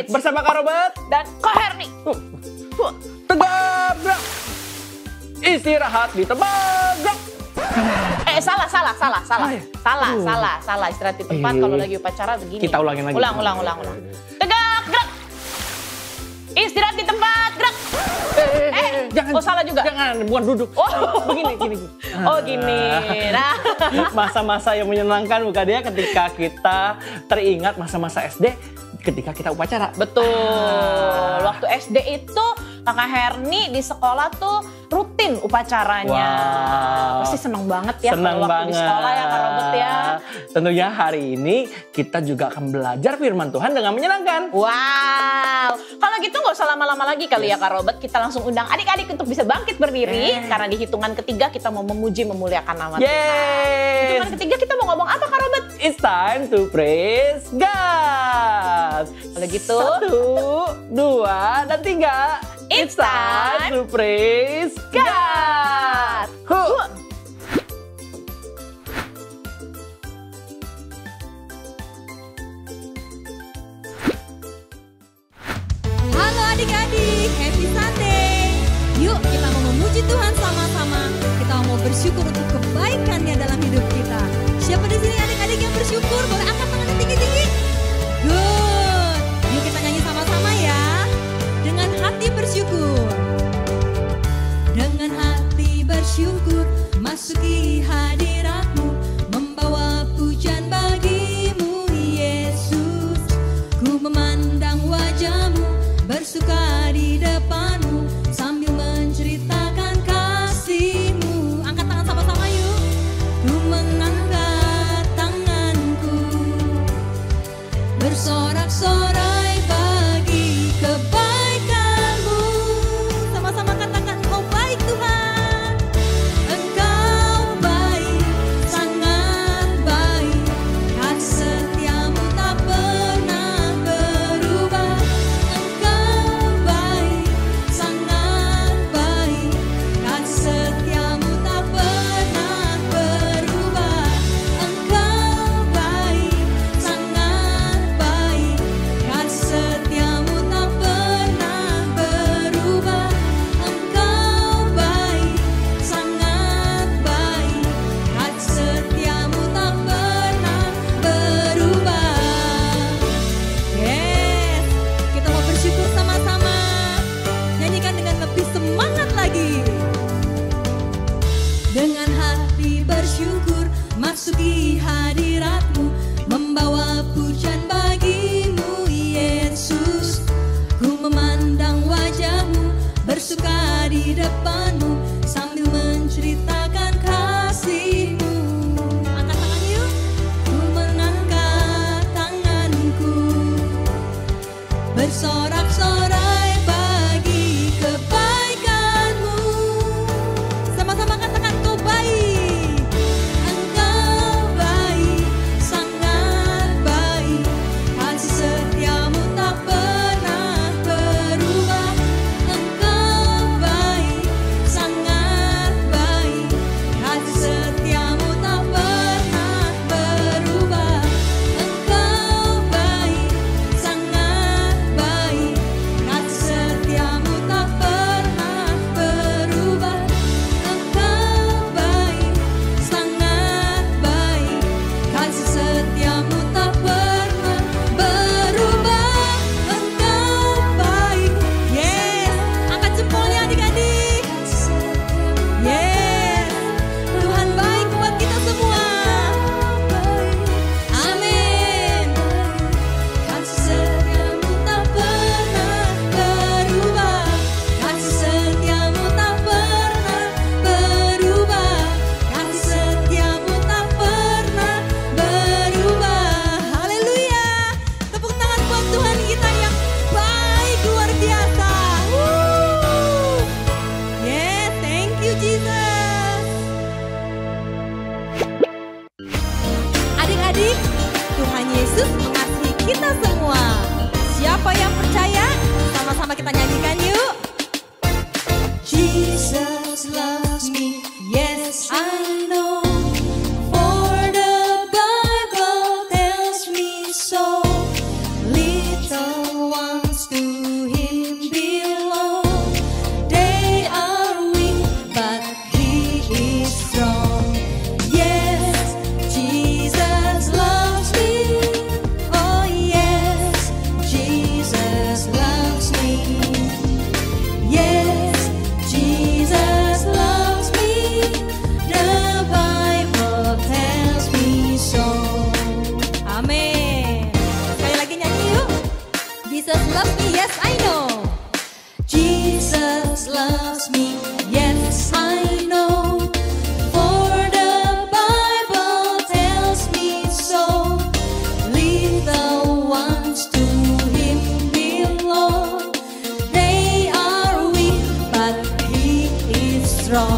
bersama Kak Robert dan Kak Herni. Tegap gerak. Istirahat di tempat gerak. Salah. Ya? Salah. Istirahat di tempat kalau lagi upacara begini. Kita ulangin lagi. Ulang. Tegak gerak. Istirahat di tempat gerak. Jangan. Oh salah juga. Jangan, bukan duduk. Oh, Begini. Oh gini. Nah. Masa-masa yang menyenangkan bukan dia ketika kita teringat masa-masa SD ketika kita upacara. Betul. Waktu SD itu Kakak Herni di sekolah tuh rutin upacaranya. Wow. Pasti seneng banget ya Senang kalau waktu banget. di sekolah ya Kak Robert ya. Tentunya hari ini kita juga akan belajar firman Tuhan dengan menyenangkan. Wow. Kalau gitu nggak usah lama-lama lagi kali ya Kak Robert. Kita langsung undang adik-adik untuk bisa bangkit berdiri. Karena di hitungan ketiga kita mau memuji memuliakan nama Tuhan. Hitungan ketiga kita mau ngomong apa Kak Robert? It's time to praise God. Kalau gitu. 1, 2, dan 3. It's time to praise God. Halo adik-adik, happy Sunday. Yuk kita mau memuji Tuhan sama-sama. Kita mau bersyukur untuk kebaikannya dalam hidup kita. Siapa di sini adik-adik yang bersyukur? Boleh angkat tangannya tinggi-tinggi. Good. Yuk kita nyanyi sama-sama ya. Dengan hati bersyukur. Dengan hati bersyukur masuki hadirat-Mu, membawa pujian bagi-Mu Yesus. Ku memandang wajah-Mu, bersuka di depan-Mu, sambil menceritakan kasih-Mu. Angkat tangan sama-sama yuk. Ku mengangkat tanganku, bersorak-sorai bagi kebaikan-Mu. Sama-sama katakan, Engkau baik Tuhan. Engkau baik, sangat baik. Kasih setia-Mu tak pernah berubah. Engkau baik, sangat baik. Kasih setia-Mu tak pernah berubah. Engkau baik, sangat baik. Kasih setia-Mu tak pernah berubah. Engkau baik, sangat baik. Kasih setia-Mu tak pernah berubah. Yes, kita mau bersyukur sama-sama. Nyanyikan dengan lebih semangat lagi. Dengan hati bersyukur masuki hadirat-Mu, membawa pujian bagi-Mu Yesus. Ku memandang wajah-Mu, bersuka di depan-Mu, sambil menceritakan kasih-Mu. Angkat tangan yuk. Ku mengangkat tanganku, bersorak-sorai bagi kebaikan-Mu. Sama-sama katakan, Engkau baik. Engkau baik.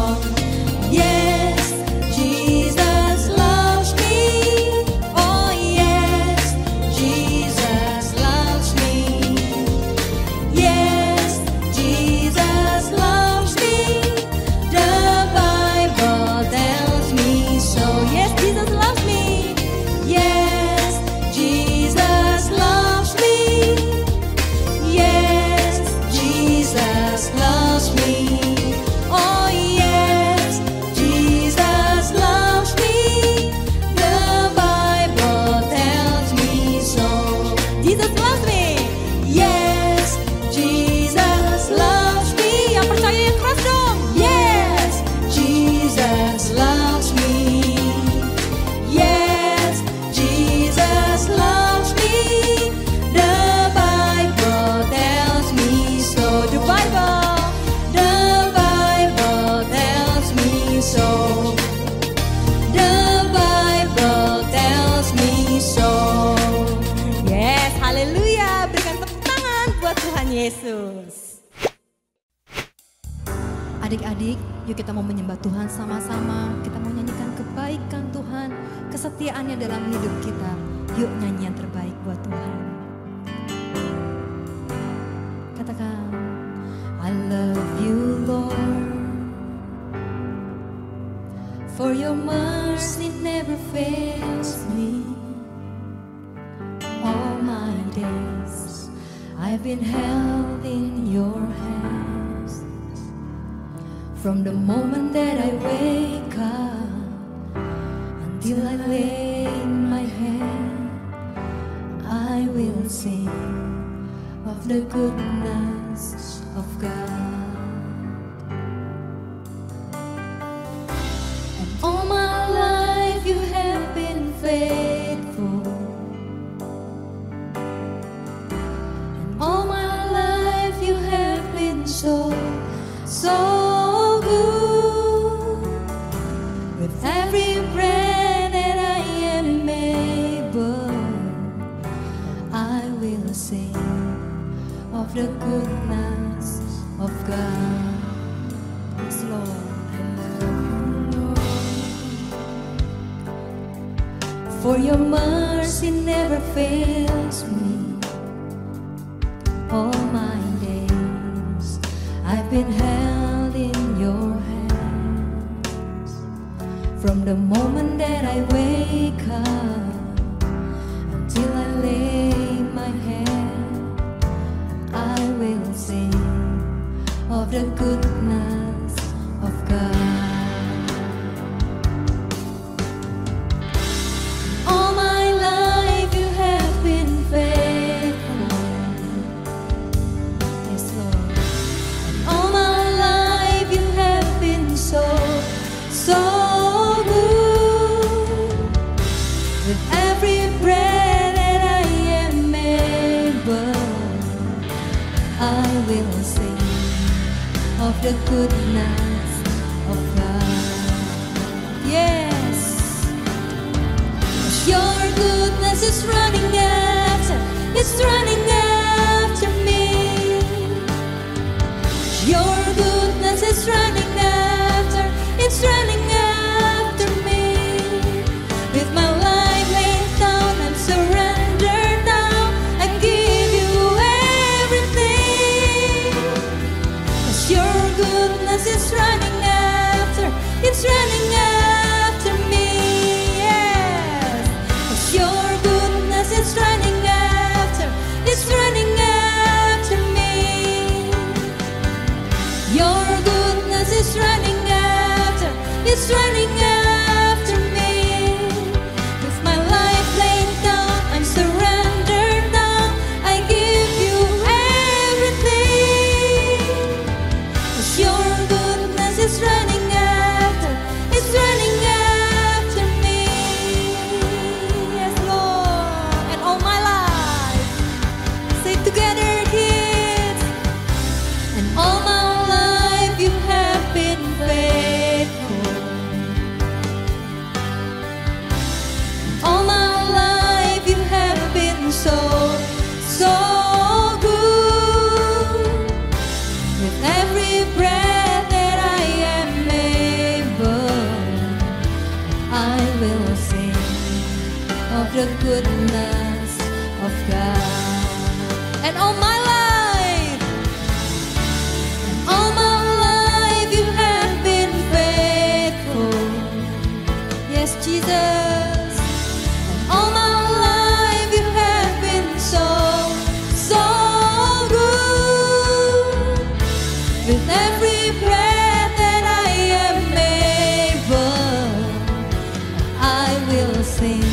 song. Yes, Jesus loves me. Oh yes, Jesus loves me. Yes, Jesus loves me. The Bible tells me so. Yes, Jesus loves me. Yes, Jesus loves me. Yes, Jesus loves me. Oh yes, Jesus loves me. The Bible tells me so. Jesus loves me. Yes, Jesus loves me. Yang percaya yang keras dong. Yes, Jesus loves me. Yes, Jesus loves me. The Bible tells me so. The Bible tells me so. The Bible tells me so. Yes, haleluya. Berikan tepuk tangan buat Tuhan Yesus. Adik-adik, yuk kita mau menyembah Tuhan sama-sama. Kita mau nyanyikan kebaikan Tuhan, kesetiaannya dalam hidup kita. Yuk nyanyian terbaik buat Tuhan. Katakan, I love you Lord, for your mercy never fails me. All my days I've been held in your hands. From the moment that I wake up until I lay my head, I will sing of the goodness of God. And all my life you have been faithful. And all my life you have been so good. With every breath that I am able, I will sing of the goodness of God. Yes, Lord. I love you, Lord. For your mercy never fails me. All my days I've been held in your hands. From the moment that I wake up until I lay my head, I will sing of the goodness of God. All my life you have been faithful. Yes, Lord. And all my life you have been so good. With every breath that I am able, I will sing of the goodness of God. Yes, 'cause your goodness is running after, it's running after me. Your goodness is running after, it's running after me. With my life laid down, I'm surrendered now. I give you everything. 'Cause your goodness is running after, it's running after me. Yes, 'cause your goodness is running after, it's running after me. Your goodness is running after, it's running after me. With my life laid down, I'm surrendered now. I give you everything. 'Cause your goodness is running after, it's running after me. Yes, Lord. And all my life, say it together, kids. And all my life you have been faithful. the goodness of God. And all my life, you have been faithful. Yes, Jesus. And all my life you have been so good. With every breath that I am able, I will sing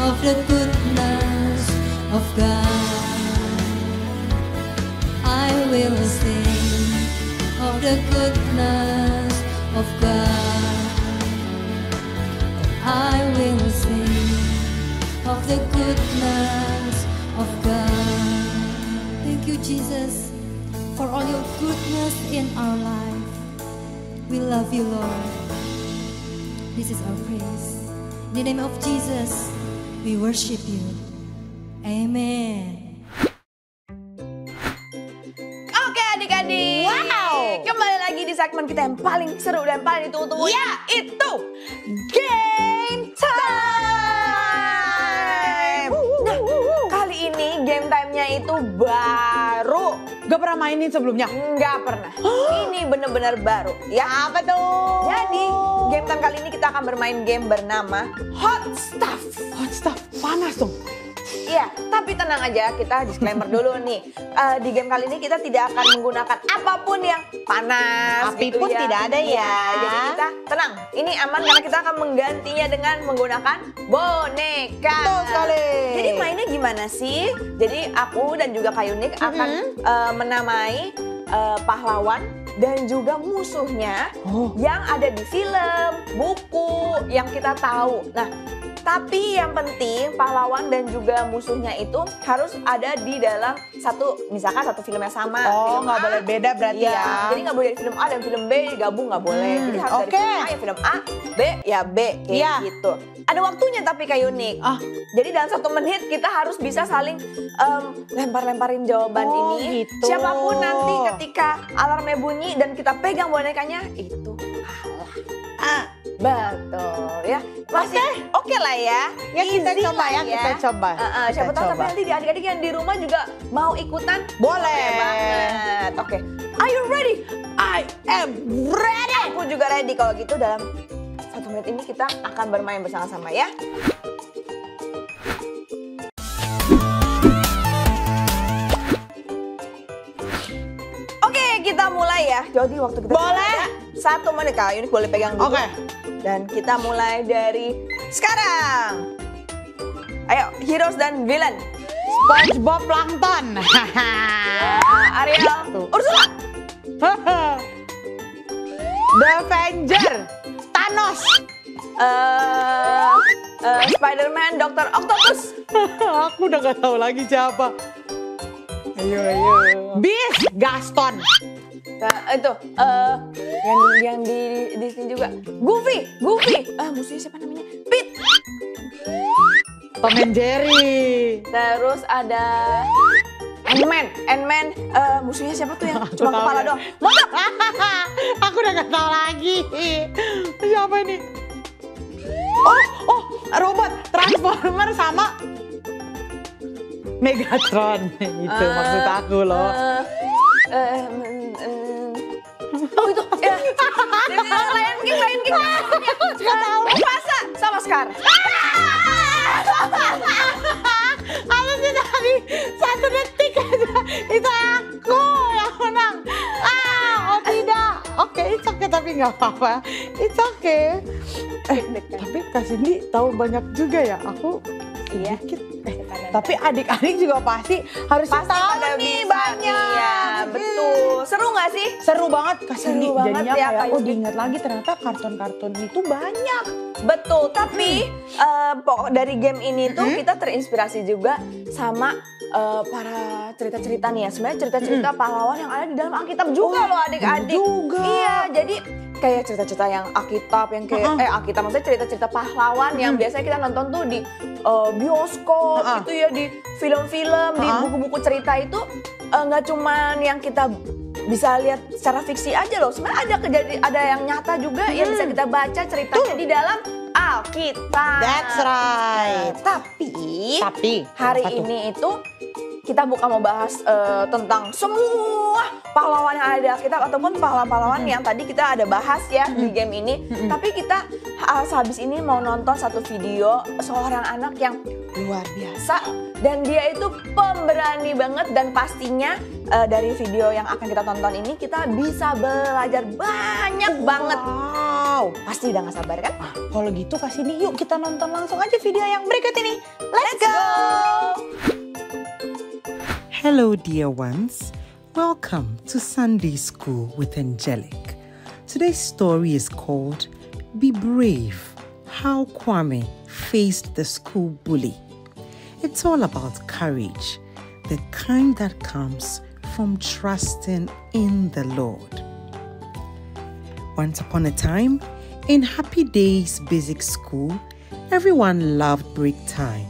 of the goodness of God. I will sing of the goodness of God. I will sing of the goodness of God. Thank you, Jesus, for all your goodness in our life. We love you, Lord. This is our praise. In the name of Jesus, we worship you. Amen. Oke adik-adik. Wow. Kembali lagi di segmen kita yang paling seru dan paling ditunggu-tunggu. Ya. Itu Game Time. Nah, kali ini Game Time-nya itu baru. Gak pernah mainin sebelumnya? Nggak pernah. Ini bener-bener baru. Ya. Apa tuh? Jadi, Game Time kali ini kita akan bermain game bernama Hot Stuff. Hot stuff, panas dong. Iya, tapi tenang aja, kita disclaimer dulu nih. Di game kali ini kita tidak akan menggunakan apapun yang panas. Api gitu pun ya. tidak ada ya. Iya, jadi kita tenang. Ini aman karena kita akan menggantinya dengan menggunakan boneka. Betul sekali. Jadi mainnya gimana sih? Jadi aku dan juga Kak Yunik akan menamai pahlawan dan juga musuhnya yang ada di film, buku yang kita tahu. Nah, tapi yang penting pahlawan dan juga musuhnya itu harus ada di dalam misalkan satu film yang sama. Oh, film nggak A. boleh beda berarti Iya, ya. jadi nggak boleh dari film A dan film B digabung, nggak boleh. Jadi harus dari oke. film A ya film A, B ya B kayak Iya. gitu. Ada waktunya tapi Kak Yunik. Jadi dalam 1 menit kita harus bisa saling lempar-lemparin jawaban ini. gitu. Siapapun nanti ketika alarmnya bunyi dan kita pegang bonekanya itu kalah. Betul ya. Masih oke lah ya. Ya kita Easy coba lah ya, kita coba. Siapa Kita tahu tapi coba. nanti di adik-adik yang di rumah juga mau ikutan. Boleh. banget. Oke. Are you ready? I am ready. Aku juga ready. Kalau gitu dalam 1 menit ini kita akan bermain bersama-sama ya. Oke, kita mulai ya. Jadi waktu kita Boleh. 1 menit. Kak Yunik boleh pegang dulu. Oke. Dan kita mulai dari sekarang. Ayo, heroes dan villain. SpongeBob Plankton. Ariel, Ursula. The Avenger. Thanos. Spider-Man, Dr. Octopus. Aku udah gak tahu lagi siapa. Ayo. Beast. Gaston. Itu yang di sini juga. Goofy. Musuhnya siapa namanya? Pete. Tom and Jerry. Terus ada Ant-Man. Musuhnya siapa tuh yang cuma tahu kepala ya. doang? Modok. Aku udah gak tahu lagi. Siapa ini? Oh, robot Transformer sama Megatron. Itu maksud aku loh. Oh itu ya. Lion King. Mufasa sama Scar. Aku sih tadi 1 detik aja. Itu aku yang menang. Oh tidak. Oke, it's okay tapi nggak apa-apa. It's okay. Tapi Kak Cindy tahu banyak juga ya. Aku Iya. sedikit. Tapi adik-adik juga pasti harus Pasti tahu pada nih bisa. banyak. Iya, betul. Seru nggak sih? Seru banget Kak Seru Cindy. banget Jadinya ya, kayak Kak Yuki. diingat lagi ternyata kartun-kartun itu banyak. Betul, tapi dari game ini tuh kita terinspirasi juga sama para cerita-cerita nih ya. Sebenarnya cerita-cerita pahlawan yang ada di dalam Alkitab juga loh adik-adik. juga. Iya, jadi kayak cerita-cerita yang Alkitab yang kayak Alkitab maksudnya cerita-cerita pahlawan yang biasanya kita nonton tuh di bioskop gitu ya, di film-film, di buku-buku cerita itu nggak cuman yang kita bisa lihat secara fiksi aja loh. Sebenarnya ada yang nyata juga yang bisa kita baca ceritanya di dalam Alkitab. That's right. Tapi hari apa tuh? ini itu kita bukan mau bahas tentang semua pahlawan yang ada di Alkitab ataupun pahlawan-pahlawan yang tadi kita ada bahas ya di game ini. Tapi kita habis ini mau nonton satu video seorang anak yang luar biasa dan dia itu pemberani banget dan pastinya dari video yang akan kita tonton ini kita bisa belajar banyak banget. Wow. Pasti udah gak sabar kan? Kalau gitu kasih nih yuk kita nonton langsung aja video yang berikut ini. Let's go! Hello, dear ones. Welcome to Sunday School with Angelic. Today's story is called Be Brave, How Kwame Faced the School Bully. It's all about courage, the kind that comes from trusting in the Lord. Once upon a time, in Happy Days Basic School, everyone loved break time.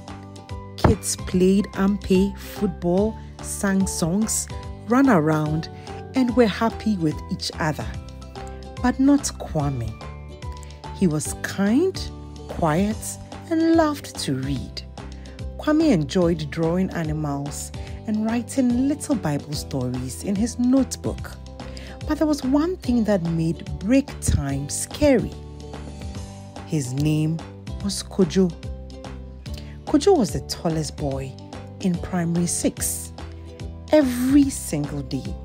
Kids played ampe, football, sang songs, ran around, and were happy with each other. But not Kwame. He was kind, quiet, and loved to read. Kwame enjoyed drawing animals and writing little Bible stories in his notebook. But there was one thing that made break time scary. His name was Kojo. Kojo was the tallest boy in primary 6. Every single day,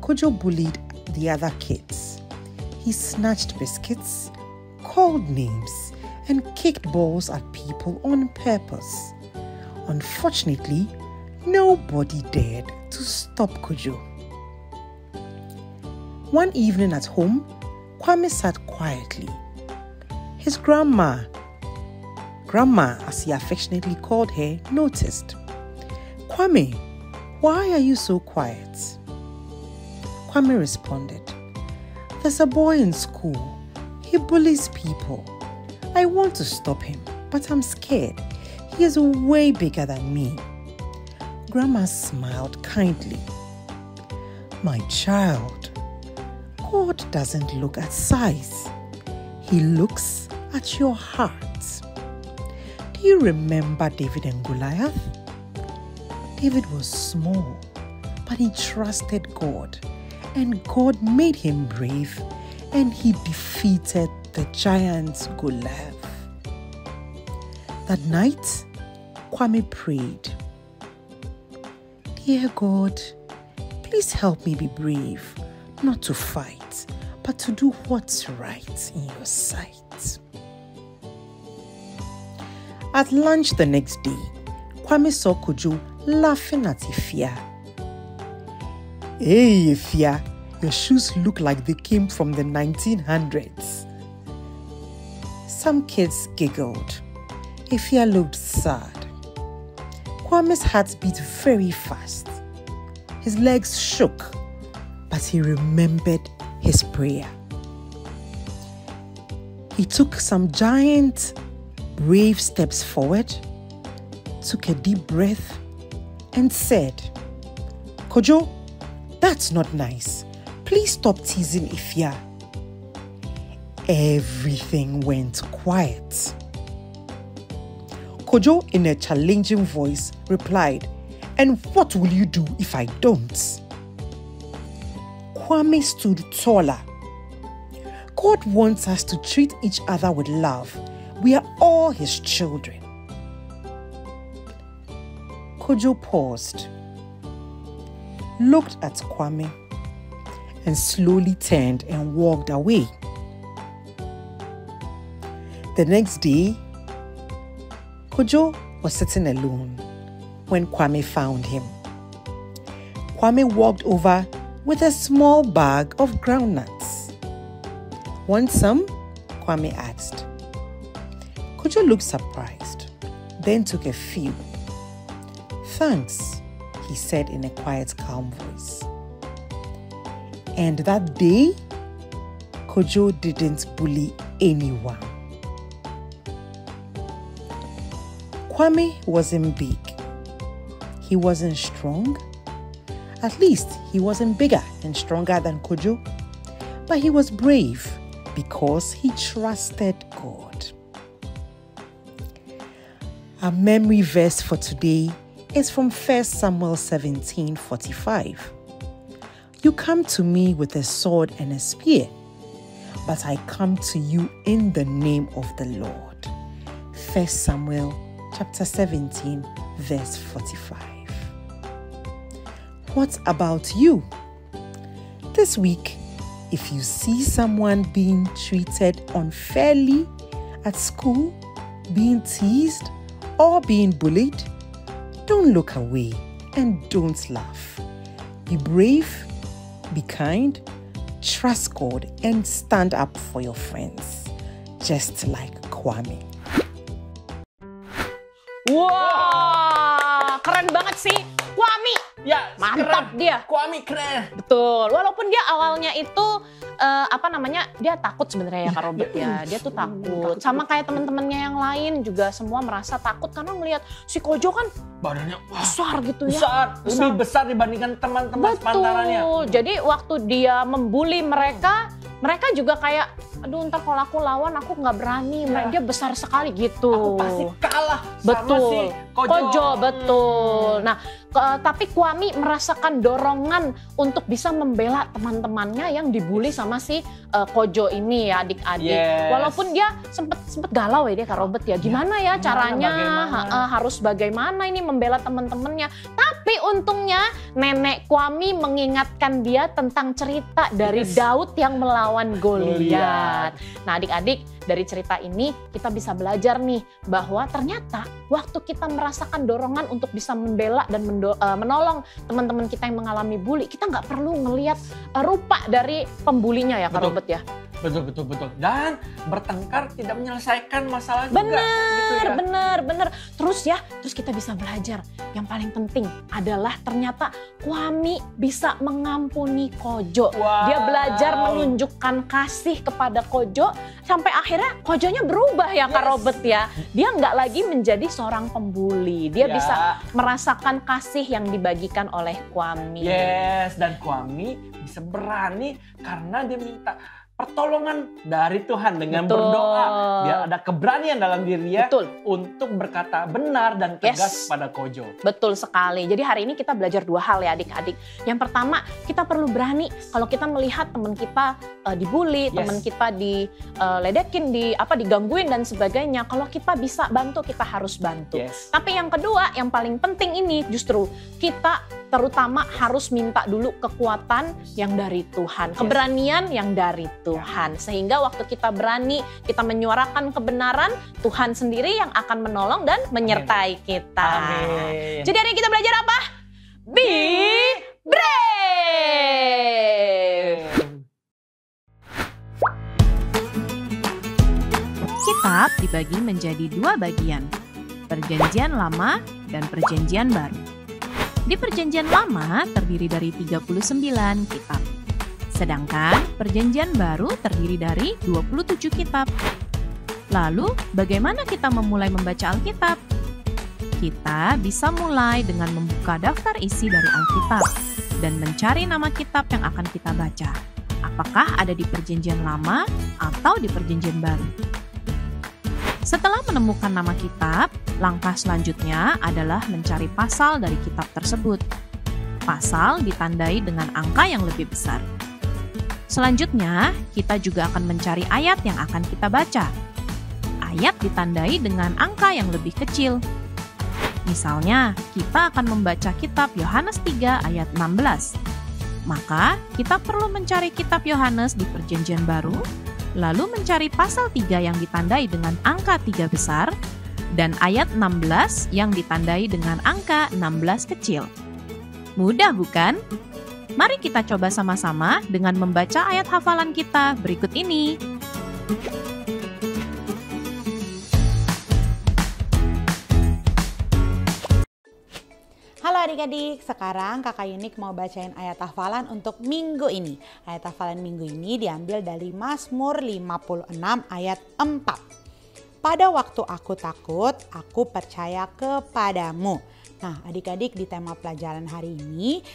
Kojo bullied the other kids. He snatched biscuits, called names, and kicked balls at people on purpose. Unfortunately, nobody dared to stop Kojo. One evening at home, Kwame sat quietly. His grandma as he affectionately called her, noticed. "Kwame, why are you so quiet?" Kwame responded, "There's a boy in school. He bullies people. I want to stop him, but I'm scared. He is way bigger than me." Grandma smiled kindly. "My child, God doesn't look at size. He looks at your heart. Do you remember David and Goliath? David was small, but he trusted God, and God made him brave, and he defeated the giant Goliath." That night, Kwame prayed, "Dear God, please help me be brave, not to fight, but to do what's right in your sight." At lunch the next day, Kwame saw Kojo laughing at Ifya. "Hey, Ifya, your shoes look like they came from the 1900s. Some kids giggled. Ifya looked sad. Kwame's heart beat very fast. His legs shook, but he remembered his prayer. He took some giant, brave steps forward, took a deep breath, and said, "Kojo, that's not nice. Please stop teasing Ifya." Everything went quiet. Kojo, in a challenging voice, replied, "And what will you do if I don't?" Kwame stood taller. God wants us to treat each other with love. We are all his children. Kojo paused, looked at Kwame, and slowly turned and walked away. The next day, Kojo was sitting alone when Kwame found him. Kwame walked over with a small bag of groundnuts. "Want some?" Kwame asked. Kojo looked surprised, then took a few. "Thanks," he said in a quiet, calm voice. And that day, Kojo didn't bully anyone. Kwame wasn't big. He wasn't strong. At least he wasn't bigger and stronger than Kojo. But he was brave because he trusted God. Our memory verse for today is from 1 Samuel 17:45. You come to me with a sword and a spear, but I come to you in the name of the Lord. 1 Samuel chapter 17 verse 45. What about you? This week, if you see someone being treated unfairly at school, being teased, or being bullied, don't look away and don't laugh. Be brave, be kind, trust God, and stand up for your friends, just like Kwame. Wah, keren banget sih. Kwame, Ya, mantap keren. dia. Kwame keren. Betul, walaupun dia awalnya itu dia takut sebenarnya ya Kak Robert ya. Dia tuh takut. Sama kayak teman-temannya yang lain juga semua merasa takut karena ngelihat si Kojo kan Badannya besar gitu ya. besar, lebih besar dibandingkan teman-teman sepantarannya. Betul. Jadi waktu dia membuli mereka juga kayak, aduh ntar kalau aku lawan aku nggak berani. Dia besar sekali gitu. Aku pasti kalah Betul. sama si Kojo. Betul. Nah, tapi Kwame merasakan dorongan untuk bisa membela teman-temannya yang dibully sama si Kojo ini ya adik-adik. Yes. Walaupun dia sempet galau ya dia Kak Robert ya. Gimana ya caranya bagaimana? harus bagaimana ini membela teman-temannya. Tapi untungnya nenek Kwame mengingatkan dia tentang cerita dari Daud yang melawan Goliat. Nah adik-adik, dari cerita ini kita bisa belajar nih bahwa ternyata waktu kita merasakan dorongan untuk bisa membela dan menolong teman-teman kita yang mengalami bully, kita nggak perlu ngelihat rupa dari pembulinya ya Kak Betul. Robert ya. Betul. Dan bertengkar tidak menyelesaikan masalah juga. Gitu ya. Bener. Terus kita bisa belajar. Yang paling penting adalah ternyata Kwame bisa mengampuni Kojo. Wow. Dia belajar menunjukkan kasih kepada Kojo sampai akhirnya Kojonya berubah ya Kak Yes. Robert ya. Dia nggak lagi menjadi seorang pembuli. Dia Ya. bisa merasakan kasih yang dibagikan oleh Kwame. Yes, dan Kwame bisa berani karena dia minta pertolongan dari Tuhan dengan Betul. berdoa. Dia ada keberanian dalam dirinya Betul. untuk berkata benar dan tegas Yes. pada Kojo. Betul sekali. Jadi hari ini kita belajar dua hal ya adik-adik. Yang pertama, kita perlu berani kalau kita melihat teman kita dibully, Yes. teman kita diledekin, digangguin dan sebagainya. Kalau kita bisa bantu, kita harus bantu. Yes. Tapi yang kedua, yang paling penting ini justru kita terutama harus minta dulu kekuatan yang dari Tuhan, keberanian yang dari Tuhan. Sehingga waktu kita berani, kita menyuarakan kebenaran, Tuhan sendiri yang akan menolong dan menyertai kita. Amin. Jadi hari ini kita belajar apa? Be brave. Kitab dibagi menjadi dua bagian, Perjanjian Lama dan Perjanjian Baru. Di Perjanjian Lama terdiri dari 39 kitab, sedangkan Perjanjian Baru terdiri dari 27 kitab. Lalu, bagaimana kita memulai membaca Alkitab? Kita bisa mulai dengan membuka daftar isi dari Alkitab dan mencari nama kitab yang akan kita baca. Apakah ada di Perjanjian Lama atau di Perjanjian Baru? Setelah menemukan nama kitab, langkah selanjutnya adalah mencari pasal dari kitab tersebut. Pasal ditandai dengan angka yang lebih besar. Selanjutnya, kita juga akan mencari ayat yang akan kita baca. Ayat ditandai dengan angka yang lebih kecil. Misalnya, kita akan membaca kitab Yohanes 3 ayat 16. Maka, kita perlu mencari kitab Yohanes di Perjanjian Baru, lalu mencari pasal 3 yang ditandai dengan angka 3 besar, dan ayat 16 yang ditandai dengan angka 16 kecil. Mudah bukan? Mari kita coba sama-sama dengan membaca ayat hafalan kita berikut ini. Halo adik-adik, sekarang kakak Yunik mau bacain ayat hafalan untuk minggu ini. Ayat hafalan minggu ini diambil dari Mazmur 56 ayat 4. Pada waktu aku takut, aku percaya kepadamu. Nah, adik-adik, di tema pelajaran hari ini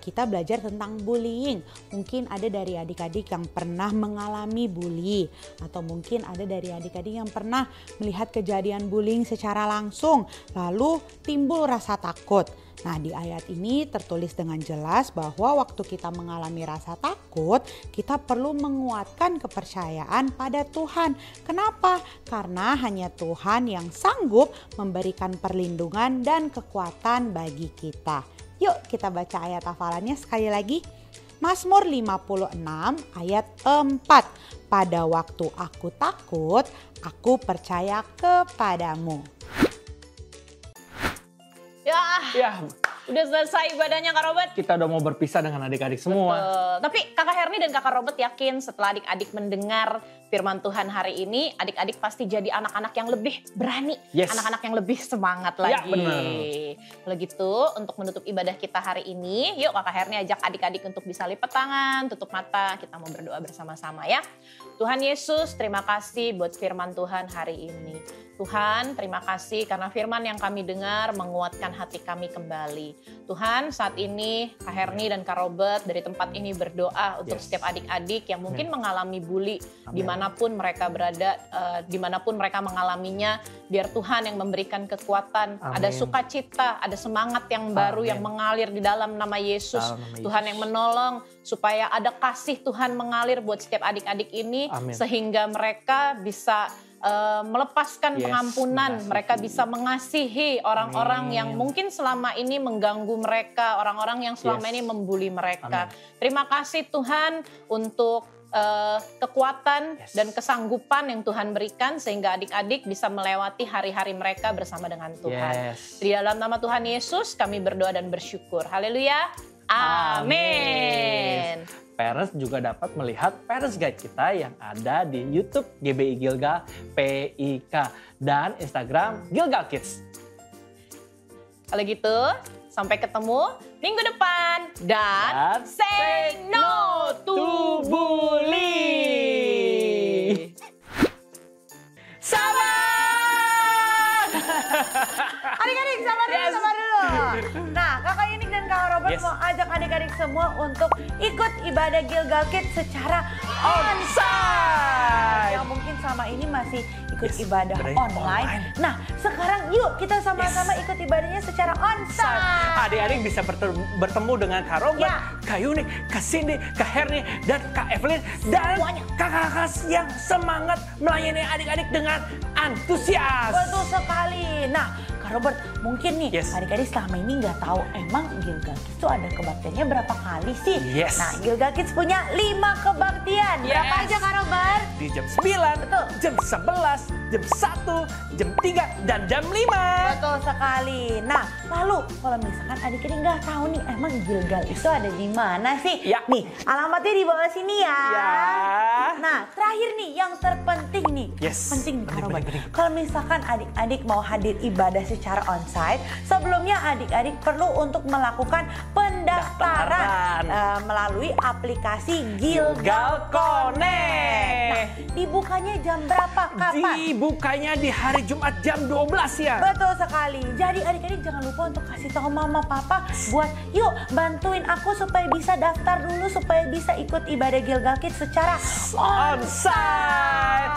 kita belajar tentang bullying. Mungkin ada dari adik-adik yang pernah mengalami bully, atau mungkin ada dari adik-adik yang pernah melihat kejadian bullying secara langsung, lalu timbul rasa takut. Nah, di ayat ini tertulis dengan jelas bahwa waktu kita mengalami rasa takut, kita perlu menguatkan kepercayaan pada Tuhan. Kenapa? Karena hanya Tuhan yang sanggup memberikan perlindungan dan kekuatan bagi kita. Yuk kita baca ayat hafalannya sekali lagi. Mazmur 56 ayat 4. Pada waktu aku takut, aku percaya kepadamu. Ya, udah selesai ibadahnya Kak Robert. Kita udah mau berpisah dengan adik-adik semua. Betul. Tapi Kakak Herni dan Kakak Robert yakin setelah adik-adik mendengar firman Tuhan hari ini, adik-adik pasti jadi anak-anak yang lebih berani, Yes. anak-anak yang lebih semangat Ya, lagi. benar. Kalau gitu, untuk menutup ibadah kita hari ini, yuk Kakak Herni ajak adik-adik untuk bisa lipat tangan, tutup mata, kita mau berdoa bersama-sama ya. Tuhan Yesus, terima kasih buat firman Tuhan hari ini. Tuhan, terima kasih karena firman yang kami dengar menguatkan hati kami kembali. Tuhan, saat ini Kak Herni dan Kak Robert dari tempat ini berdoa untuk Yes. setiap adik-adik yang mungkin mengalami bully Amin. dimanapun mereka berada, dimanapun mereka mengalaminya, biar Tuhan yang memberikan kekuatan, Amin. ada sukacita, ada semangat yang baru Amin. yang mengalir di dalam nama Yesus. Dalam nama Yesus. Tuhan yang menolong supaya ada kasih Tuhan mengalir buat setiap adik-adik ini, Amin. sehingga mereka bisa melepaskan Yes, pengampunan, mengasihi. mereka bisa mengasihi orang-orang Amin. yang mungkin selama ini mengganggu mereka, orang-orang yang selama Yes. ini membuli mereka. Amin. Terima kasih Tuhan untuk kekuatan Yes. dan kesanggupan yang Tuhan berikan sehingga adik-adik bisa melewati hari-hari mereka bersama dengan Tuhan. Yes. Di dalam nama Tuhan Yesus kami berdoa dan bersyukur. Haleluya. Amin. Parents juga dapat melihat Parents Guide kita yang ada di YouTube GBI Gilgal PIK dan Instagram Gilgal Kids. Kalau gitu, sampai ketemu minggu depan dan say no to bully. Sabar! Adik-adik sabar dulu, Yes. sabar dulu. Nah, Kakak Yunik dan Kakak Robert Yes. mau ajak adik-adik semua untuk ikut ibadah Gilgal Kids secara onsite. Yang mungkin sama ini masih ikut Yes, ibadah ibadahnya online. online. Nah, sekarang yuk kita sama-sama ikut ibadahnya secara onsite. Adik-adik bisa bertemu dengan Kak Robert, Ya. Kak Yunik, Kak Cindy, Kak Herni, dan Kak Evelyn. Dan Semuanya. kakak-kakak yang semangat melayani adik-adik dengan antusias. Betul sekali. Nah, Kak Robert, mungkin nih Yes. adik-adik selama ini nggak tahu emang Gilgal Kids itu ada kebaktiannya berapa kali sih? Yes. Nah, Gilgal Kids punya 5 kebaktian. Berapa Yes. aja Kak Robert? Di jam 9, Betul. jam 11, jam 1, jam 3, dan jam 5. Betul sekali. Nah, lalu kalau misalkan adik-adik nggak tahu nih emang Gilgal itu ada di mana sih? Ya. Nih, alamatnya di bawah sini ya. Ya. Nah, terakhir nih yang terpenting nih. Yes. Penting nih Kak Penting, Robert. penting. Kalau misalkan adik-adik mau hadir ibadah secara onsite, sebelumnya adik-adik perlu untuk melakukan pendaftaran Pendaftaran. melalui aplikasi Gilgal Gilgal Connect. Connect. Nah, dibukanya jam berapa? Kapan? Dibukanya di hari Jumat jam 12 ya. Betul sekali. Jadi adik-adik jangan lupa untuk kasih tahu mama papa buat yuk bantuin aku supaya bisa daftar dulu supaya bisa ikut ibadah Gilgal Kids secara Onsite.